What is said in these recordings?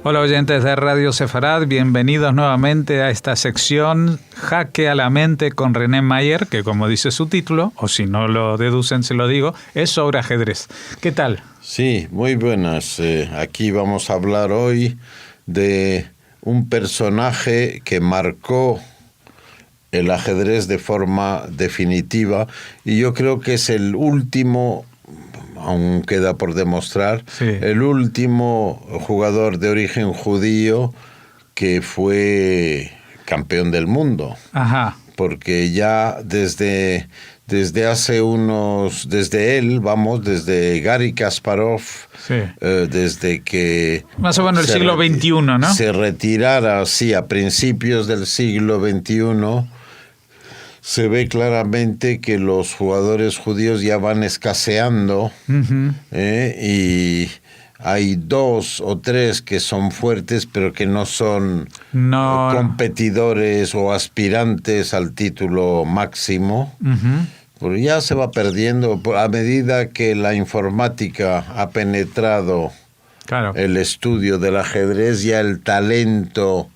Hola oyentes de Radio Sefarad, bienvenidos nuevamente a esta sección Jaque a la Mente con René Mayer, que como dice su título, o si no lo deducen se lo digo, es sobre ajedrez. ¿Qué tal? Sí, muy buenas. Aquí vamos a hablar hoy de un personaje que marcó el ajedrez de forma definitiva y yo creo que es el último, aún queda por demostrar, sí, el último jugador de origen judío que fue campeón del mundo. Ajá. Porque ya desde desde Garry Kasparov, Sí. Desde que más o menos el siglo XXI, ¿no? Se retirara, sí, a principios del siglo XXI, se ve claramente que los jugadores judíos ya van escaseando, y hay 2 o 3 que son fuertes, pero que no son competidores o aspirantes al título máximo. Porque ya se va perdiendo a medida que la informática ha penetrado el estudio del ajedrez, ya el talento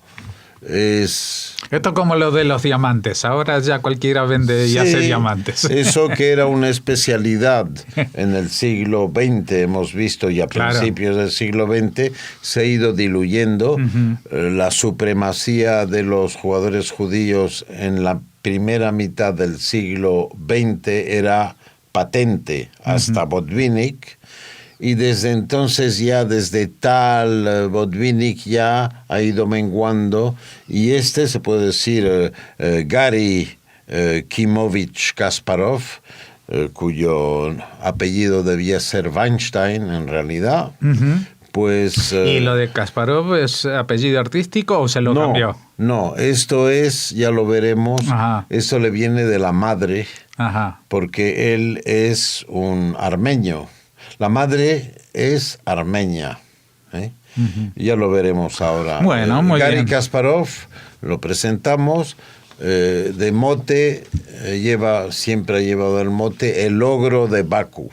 es... Esto como lo de los diamantes, ahora ya cualquiera vende y hace diamantes. Eso que era una especialidad en el siglo XX, hemos visto, y a principios del siglo XX, se ha ido diluyendo. La supremacía de los jugadores judíos en la primera mitad del siglo XX era patente, hasta Botvinnik. Y desde entonces ya, desde tal Botvinnik ya ha ido menguando, y se puede decir, Garry Kimovich Kasparov, cuyo apellido debía ser Weinstein en realidad, pues... ¿Y lo de Kasparov es apellido artístico o se lo cambió? No, esto es, ya lo veremos, esto le viene de la madre, porque él es un armenio. La madre es armenia, ya lo veremos ahora. Bueno, muy Garry bien. Kasparov, lo presentamos, de mote, siempre ha llevado el mote el ogro de Bakú.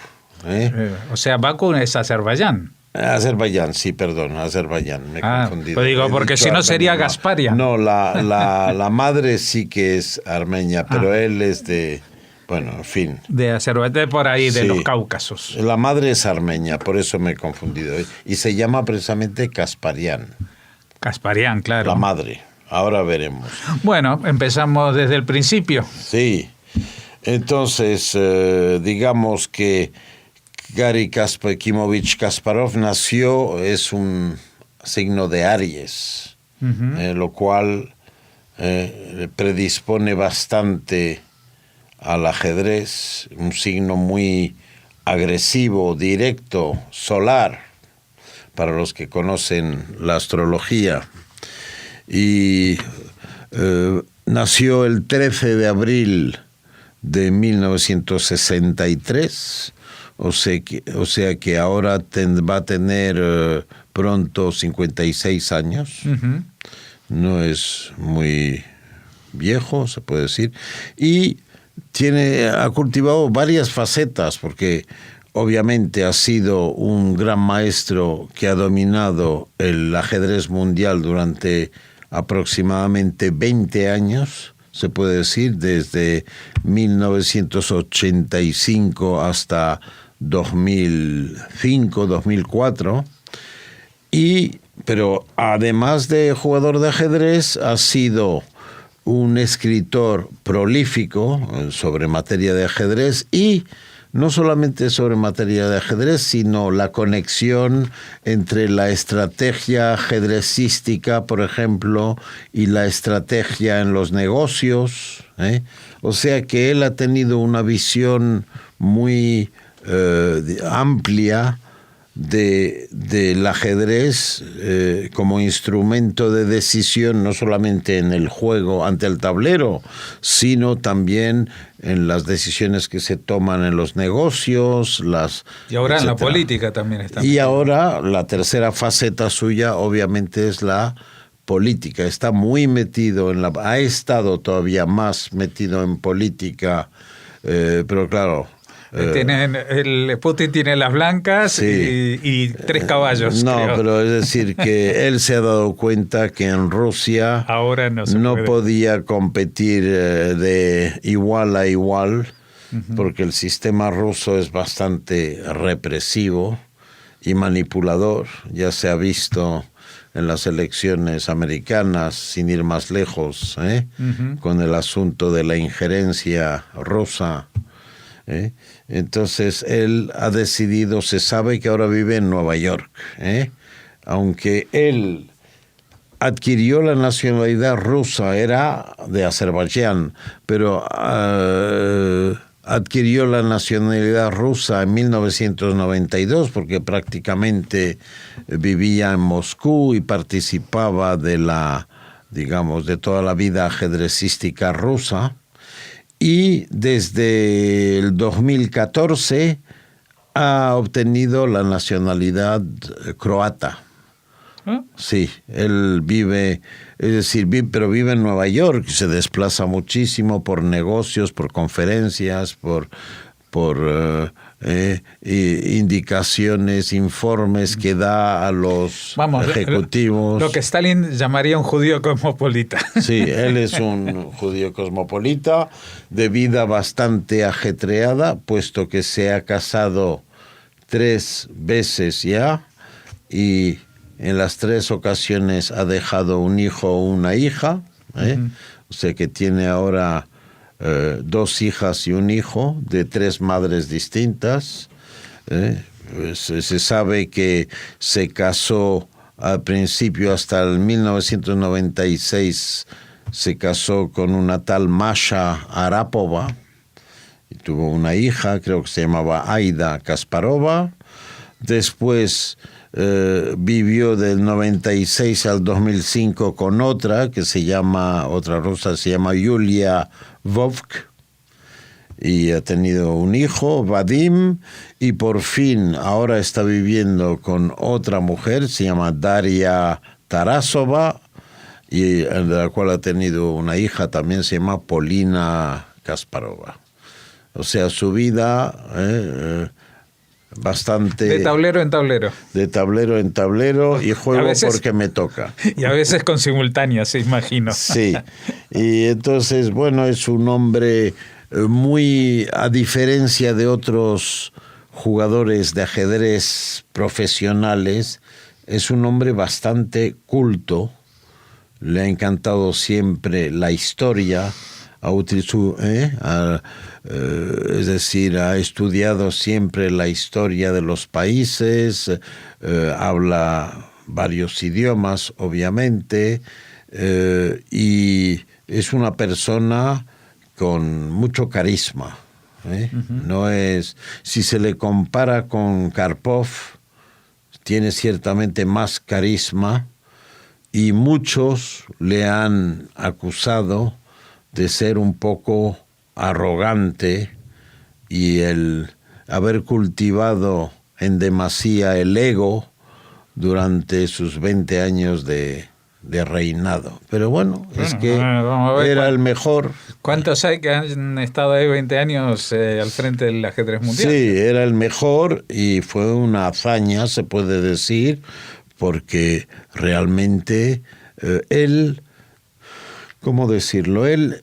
O sea, Bakú es Azerbaiyán. Azerbaiyán, sí, perdón, Azerbaiyán, me he confundido. Pues digo, porque si no sería Gasparian. No, la madre sí que es armenia, pero él es de... Bueno, en fin. De Azerbaiyán, por ahí, de los Cáucasos. La madre es armenia, por eso me he confundido. Y se llama precisamente Kasparian. Kasparian, claro. La madre. Ahora veremos. Bueno, empezamos desde el principio. Sí. Entonces, digamos que Garry Kimovich Kasparov nació, es un signo de Aries, lo cual predispone bastante al ajedrez, un signo muy agresivo, directo, solar, para los que conocen la astrología. Y nació el 13 de abril de 1963, o sea que ahora va a tener pronto 56 años. No es muy viejo, se puede decir, y ha cultivado varias facetas, porque obviamente ha sido un gran maestro que ha dominado el ajedrez mundial durante aproximadamente 20 años, se puede decir, desde 1985 hasta 2005, 2004. Pero además de jugador de ajedrez, ha sido un escritor prolífico sobre materia de ajedrez, y no solamente sobre materia de ajedrez, sino la conexión entre la estrategia ajedrecística, por ejemplo, y la estrategia en los negocios. O sea que él ha tenido una visión muy amplia del ajedrez como instrumento de decisión, no solamente en el juego ante el tablero, sino también en las decisiones que se toman en los negocios, y ahora etcétera. En la política también está. Y ahora la tercera faceta suya obviamente es la política. Está muy metido ha estado todavía más metido en política, pero claro, Putin tiene las blancas, sí, y 3 caballos. No, creo. Pero es decir que él se ha dado cuenta que en Rusia ahora no podía competir de igual a igual, porque el sistema ruso es bastante represivo y manipulador. Ya se ha visto en las elecciones americanas, sin ir más lejos, con el asunto de la injerencia rusa. Entonces él ha decidido, se sabe que ahora vive en Nueva York, aunque él adquirió la nacionalidad rusa, era de Azerbaiyán, pero adquirió la nacionalidad rusa en 1992 porque prácticamente vivía en Moscú y participaba de toda la vida ajedrecística rusa. Y desde el 2014 ha obtenido la nacionalidad croata. Sí, él vive en Nueva York, se desplaza muchísimo por negocios, por conferencias, por indicaciones, informes que da a los ejecutivos. Lo que Stalin llamaría un judío cosmopolita. Sí, él es un judío cosmopolita de vida bastante ajetreada, puesto que se ha casado 3 veces ya y en las 3 ocasiones ha dejado un hijo o una hija, o sea que tiene ahora 2 hijas y un hijo de 3 madres distintas. Se sabe que se casó al principio, hasta el 1996, se casó con una tal Masha Arapova y tuvo una hija, creo que se llamaba Aida Kasparova. Después vivió del 96 al 2005 con otra rusa, se llama Yulia Vovk, y ha tenido un hijo, Vadim, y por fin ahora está viviendo con otra mujer, se llama Daria Tarasova, y de la cual ha tenido una hija, también se llama Polina Kasparova. O sea, su vida bastante... De tablero en tablero. De tablero en tablero, y juego porque me toca. Y a veces con simultáneas, se imagino. Sí, y entonces, bueno, es un hombre muy, a diferencia de otros jugadores de ajedrez profesionales, es un hombre bastante culto, le ha encantado siempre la historia, es decir, ha estudiado siempre la historia de los países, habla varios idiomas, obviamente, y es una persona con mucho carisma. No es, si se le compara con Karpov, tiene ciertamente más carisma, y muchos le han acusado de ser un poco arrogante y el haber cultivado en demasía el ego durante sus 20 años de reinado. Pero bueno, es que era el mejor. ¿Cuántos hay que han estado ahí 20 años al frente del ajedrez mundial? Sí, era el mejor y fue una hazaña, se puede decir, porque realmente él, ¿cómo decirlo? Él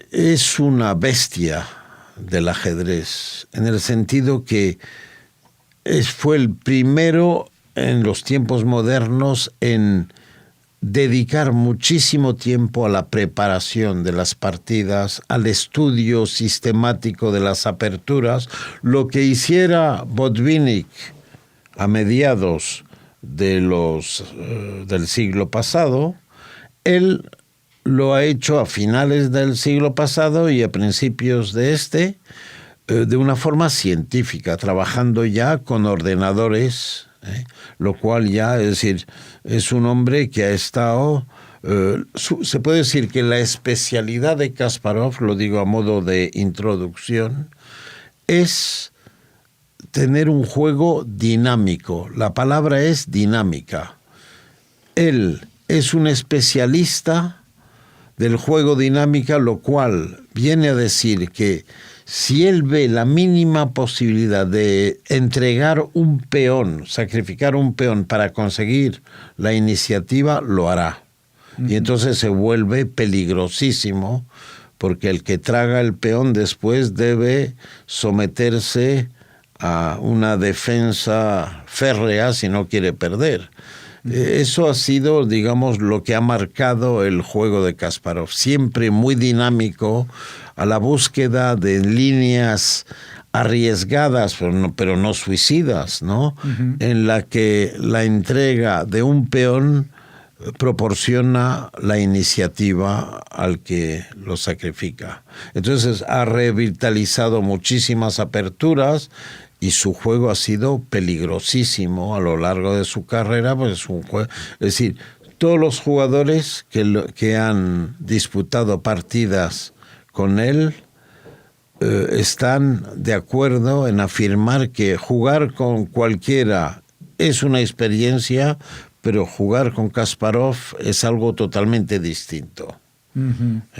es una bestia del ajedrez, en el sentido que fue el primero en los tiempos modernos en dedicar muchísimo tiempo a la preparación de las partidas, al estudio sistemático de las aperturas. Lo que hiciera Botvinnik a mediados del siglo pasado, él lo ha hecho a finales del siglo pasado y a principios de de una forma científica, trabajando ya con ordenadores, lo cual ya, es decir, es un hombre que ha estado... se puede decir que la especialidad de Kasparov, lo digo a modo de introducción, es tener un juego dinámico. La palabra es dinámica. Él es un especialista del juego dinámica, lo cual viene a decir que si él ve la mínima posibilidad de entregar un peón, sacrificar un peón para conseguir la iniciativa, lo hará. Y entonces se vuelve peligrosísimo, porque el que traga el peón después debe someterse a una defensa férrea si no quiere perder. Eso ha sido, digamos, lo que ha marcado el juego de Kasparov. Siempre muy dinámico, a la búsqueda de líneas arriesgadas, pero no suicidas, ¿no? En la que la entrega de un peón proporciona la iniciativa al que lo sacrifica. Entonces ha revitalizado muchísimas aperturas y su juego ha sido peligrosísimo a lo largo de su carrera, pues es un juego, es decir, todos los jugadores que han disputado partidas con él están de acuerdo en afirmar que jugar con cualquiera es una experiencia, pero jugar con Kasparov es algo totalmente distinto.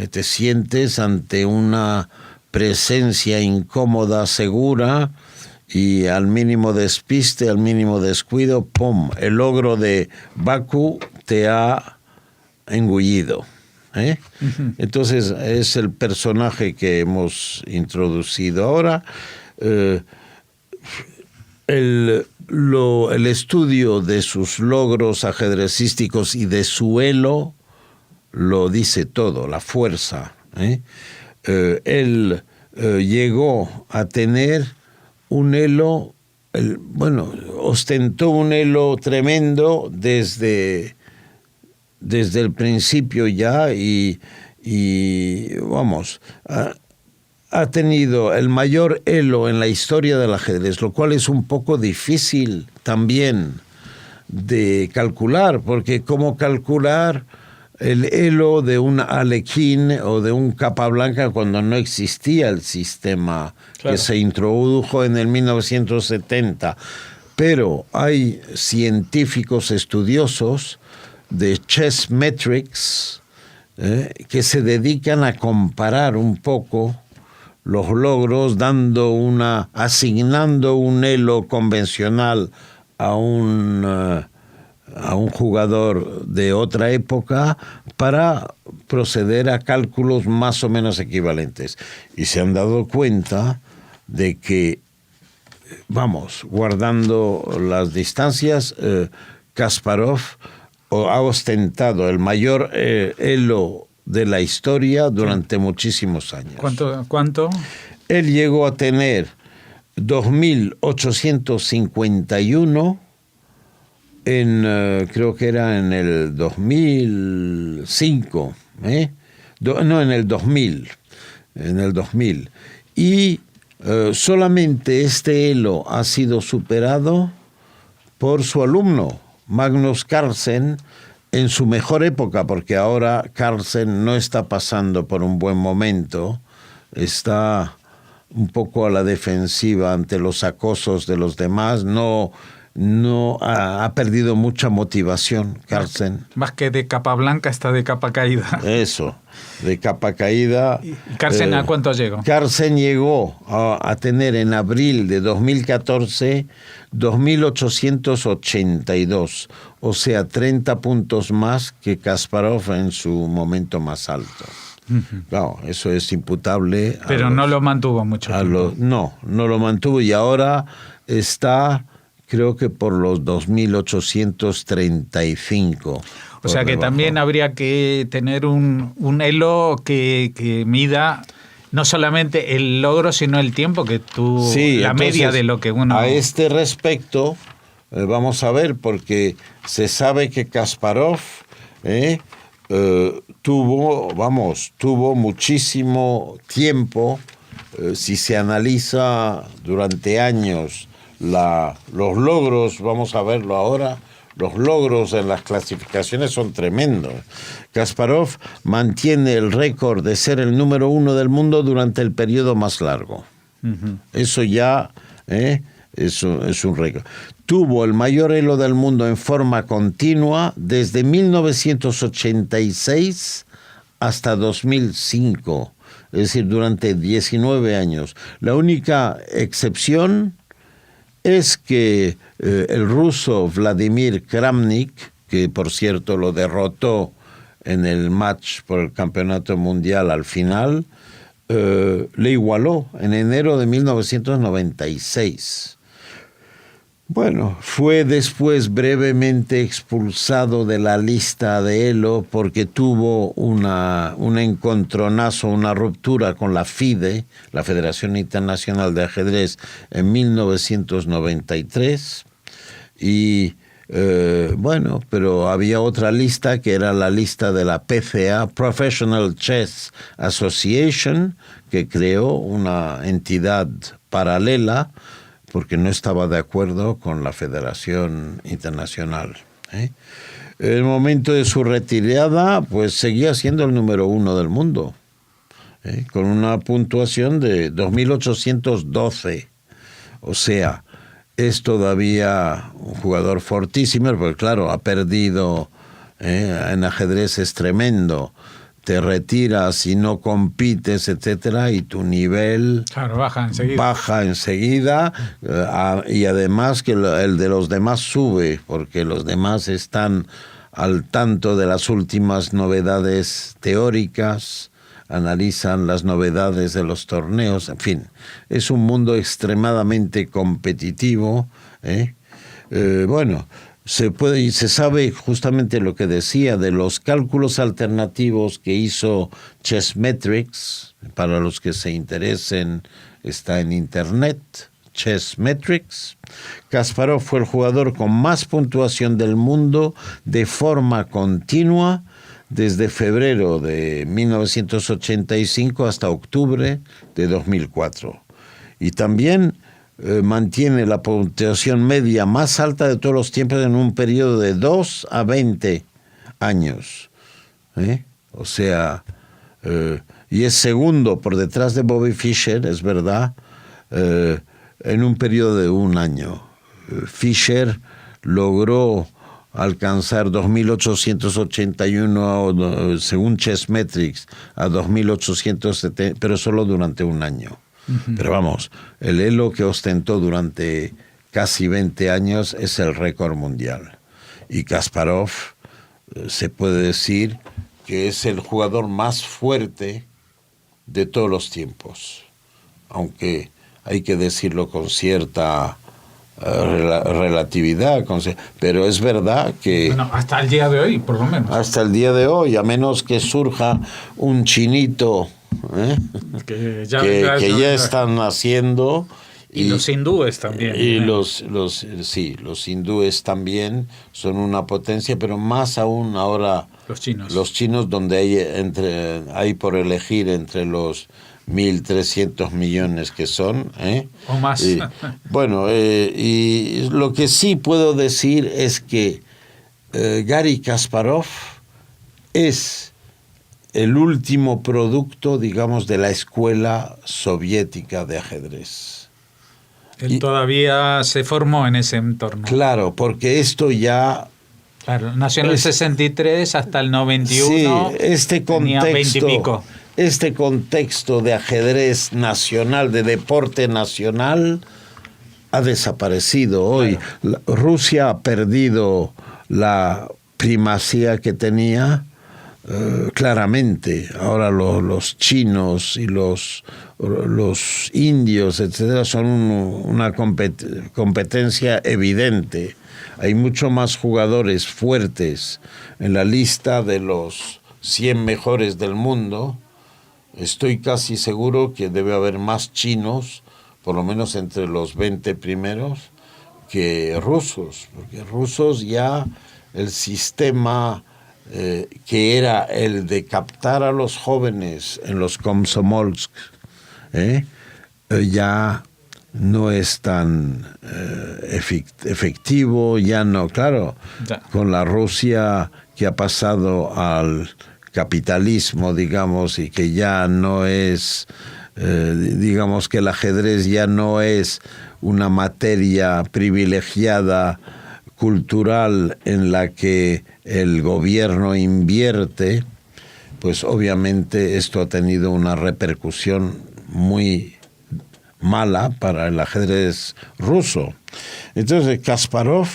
Te sientes ante una presencia incómoda, segura, y al mínimo despiste, al mínimo descuido, ¡pum!, el ogro de Bakú te ha engullido. Entonces es el personaje que hemos introducido ahora. El estudio de sus logros ajedrecísticos y de su elo lo dice todo, la fuerza. Él llegó a tener un elo, ostentó un elo tremendo desde el principio ya y vamos, ha tenido el mayor elo en la historia del ajedrez, lo cual es un poco difícil también de calcular, porque ¿cómo calcular el elo de un Alekhine o de un Capablanca cuando no existía el sistema que se introdujo en el 1970? Pero hay científicos estudiosos de Chessmetrics que se dedican a comparar un poco los logros, asignando un elo convencional a un jugador de otra época para proceder a cálculos más o menos equivalentes. Y se han dado cuenta de que, guardando las distancias, Kasparov ha ostentado el mayor elo de la historia durante muchísimos años. ¿Cuánto? Él llegó a tener 2.851 creo que era en el 2005, en el 2000. Y solamente este elo ha sido superado por su alumno, Magnus Carlsen, en su mejor época, porque ahora Carlsen no está pasando por un buen momento, está un poco a la defensiva ante los acosos de los demás, no ha perdido mucha motivación, Carlsen. Más que de capa blanca, está de capa caída. Eso, de capa caída. ¿Y Carlsen a cuánto llegó? Carlsen llegó a tener en abril de 2014 2.882, o sea, 30 puntos más que Kasparov en su momento más alto. Claro, eso es imputable. Pero no lo mantuvo mucho tiempo. No lo mantuvo y ahora está, creo que por los 2.835. O sea que también habría que tener un elo que mida no solamente el logro, sino el tiempo que tú, la media de lo que uno... A este respecto, vamos a ver, porque se sabe que Kasparov tuvo muchísimo tiempo, si se analiza durante años los logros, vamos a verlo ahora. Los logros en las clasificaciones son tremendos. Kasparov mantiene el récord de ser el número 1 del mundo durante el periodo más largo. Eso ya es un récord. Tuvo el mayor elo del mundo en forma continua desde 1986 hasta 2005. es decir, durante 19 años. La única excepción es que el ruso Vladimir Kramnik, que por cierto lo derrotó en el match por el campeonato mundial al final, le igualó en enero de 1996. Bueno, fue después brevemente expulsado de la lista de Elo porque tuvo un encontronazo, una ruptura con la FIDE, la Federación Internacional de Ajedrez, en 1993. Y bueno, pero había otra lista que era la lista de la PCA, Professional Chess Association, que creó una entidad paralela porque no estaba de acuerdo con la Federación Internacional. En el momento de su retirada, pues seguía siendo el número 1 del mundo, con una puntuación de 2.812. O sea, es todavía un jugador fortísimo, porque claro, ha perdido, en ajedrez es tremendo. Te retiras y no compites, etcétera, y tu nivel baja enseguida, y además que el de los demás sube, porque los demás están al tanto de las últimas novedades teóricas, analizan las novedades de los torneos, en fin, es un mundo extremadamente competitivo. Bueno, se sabe justamente lo que decía de los cálculos alternativos que hizo Chessmetrics. Para los que se interesen, está en internet, Chessmetrics. Kasparov fue el jugador con más puntuación del mundo de forma continua desde febrero de 1985 hasta octubre de 2004. Y también mantiene la puntuación media más alta de todos los tiempos en un periodo de 2 a 20 años. O sea, y es segundo por detrás de Bobby Fischer, es verdad, en un periodo de un año. Fischer logró alcanzar 2.881 según Chessmetrics a 2.870, pero solo durante un año. Pero vamos, el Elo que ostentó durante casi 20 años es el récord mundial. Y Kasparov se puede decir que es el jugador más fuerte de todos los tiempos. Aunque hay que decirlo con cierta relatividad, pero es verdad que... Bueno, hasta el día de hoy, por lo menos. Hasta el día de hoy, a menos que surja un chinito... que ya están naciendo y los hindúes también, y los hindúes también son una potencia, pero más aún ahora los chinos donde hay por elegir entre los 1.300 millones que son, o más. Bueno, y lo que sí puedo decir es que Garry Kasparov es el último producto, digamos, de la escuela soviética de ajedrez. Él todavía se formó en ese entorno. Claro, porque esto ya... Claro, nació en el 63 hasta el 91. Sí, tenía 20 y pico. Este contexto de ajedrez nacional, de deporte nacional, ha desaparecido hoy. Claro. Rusia ha perdido la primacía que tenía. Claramente, ahora los chinos y los indios, etcétera, son una competencia evidente. Hay mucho más jugadores fuertes en la lista de los 100 mejores del mundo. Estoy casi seguro que debe haber más chinos, por lo menos entre los 20 primeros, que rusos, porque rusos ya el sistema que era el de captar a los jóvenes en los Komsomolsk, ya no es tan efectivo, ya no, claro, con la Rusia que ha pasado al capitalismo, digamos, y que ya no es, digamos que el ajedrez ya no es una materia privilegiada cultural en la que el gobierno invierte, pues obviamente esto ha tenido una repercusión muy mala para el ajedrez ruso. Entonces Kasparov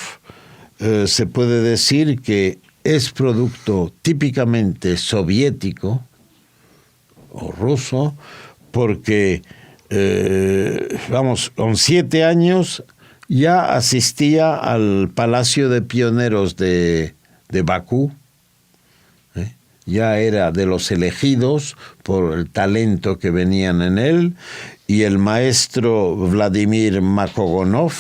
se puede decir que es producto típicamente soviético o ruso, porque con 7 años ya asistía al Palacio de Pioneros de Bakú. Ya era de los elegidos por el talento que venían en él, y el maestro Vladimir Makogonov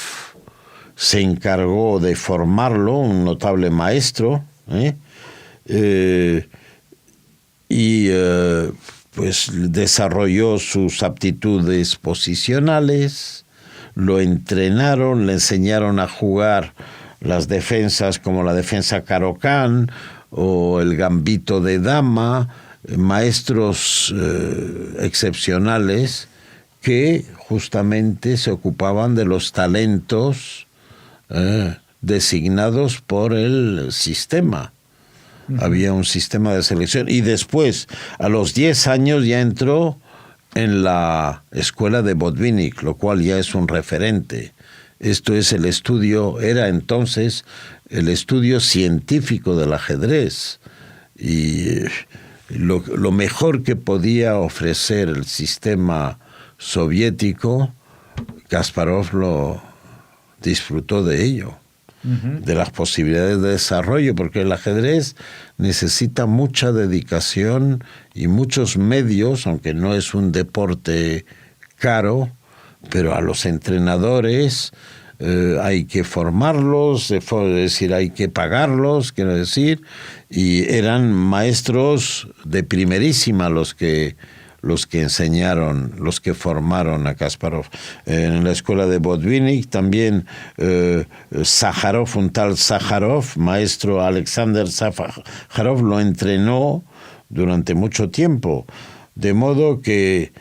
se encargó de formarlo, un notable maestro, pues desarrolló sus aptitudes posicionales, lo entrenaron, le enseñaron a jugar las defensas como la defensa Caro-Kann o el gambito de dama, maestros excepcionales que justamente se ocupaban de los talentos designados por el sistema. Había un sistema de selección, y después, a los 10 años, ya entró en la escuela de Botvinnik, lo cual ya es un referente. Esto es el estudio, era entonces el estudio científico del ajedrez, y lo mejor que podía ofrecer el sistema soviético, Kasparov lo disfrutó de ello, de las posibilidades de desarrollo, porque el ajedrez necesita mucha dedicación y muchos medios, aunque no es un deporte caro, pero a los entrenadores hay que formarlos, es decir, hay que pagarlos, quiero decir, y eran maestros de primerísima los que enseñaron, los que formaron a Kasparov. En la escuela de Botvinnik también Sájarov, un tal Sájarov, maestro Alexander Sájarov, lo entrenó durante mucho tiempo, de modo que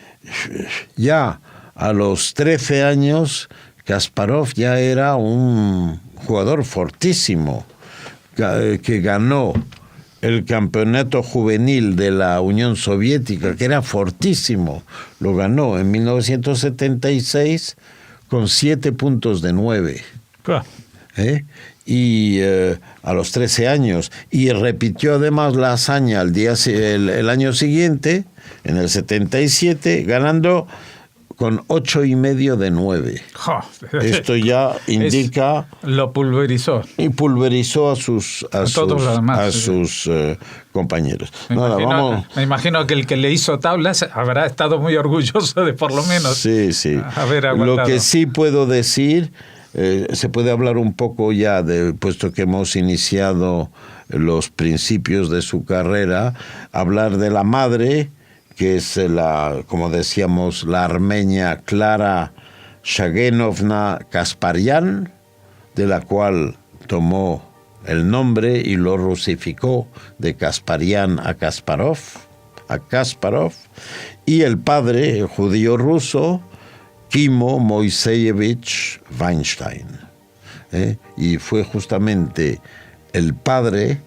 ya a los 13 años Kasparov ya era un jugador fortísimo, que ganó el campeonato juvenil de la Unión Soviética, que era fortísimo. Lo ganó en 1976 con 7 puntos de 9. Y a los 13 años. Y repitió además la hazaña el año siguiente, en el 77, ganando con 8,5 de 9. Esto ya indica... Lo pulverizó. Y pulverizó a sus compañeros. Me imagino que el que le hizo tablas habrá estado muy orgulloso de por lo menos haber aguantado. Lo que sí puedo decir, se puede hablar un poco ya, puesto que hemos iniciado los principios de su carrera, hablar de la madre, que es como decíamos, la armenia Clara Shagenovna Kasparyan, de la cual tomó el nombre y lo rusificó de Kasparyan a Kasparov, y el padre, el judío ruso, Kimo Moiseyevich Weinstein. Y fue justamente el padre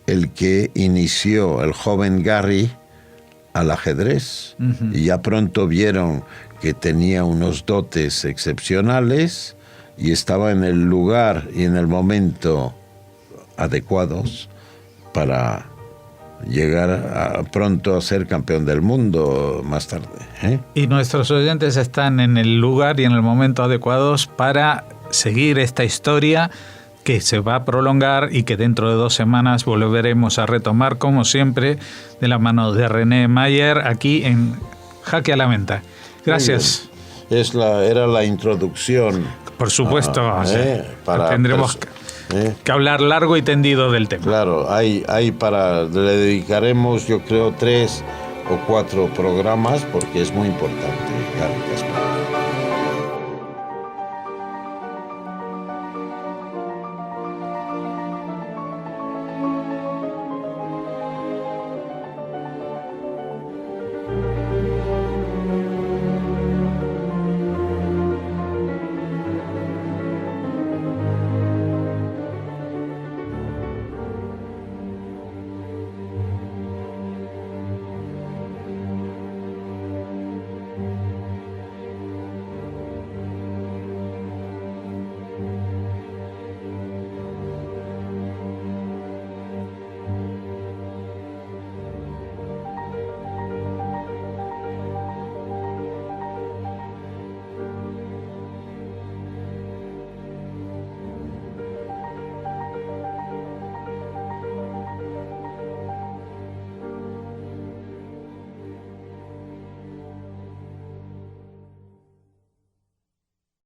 el que inició el joven Garry al ajedrez, y ya pronto vieron que tenía unos dotes excepcionales y estaba en el lugar y en el momento adecuados para llegar pronto a ser campeón del mundo más tarde. Y nuestros oyentes están en el lugar y en el momento adecuados para seguir esta historia que se va a prolongar y que dentro de 2 semanas volveremos a retomar, como siempre, de la mano de René Mayer, aquí en Jaque a la Menta. Gracias. Era la introducción. Por supuesto, tendremos que hablar largo y tendido del tema. Claro, le dedicaremos, yo creo, 3 o 4 programas, porque es muy importante, Garry Kasparov.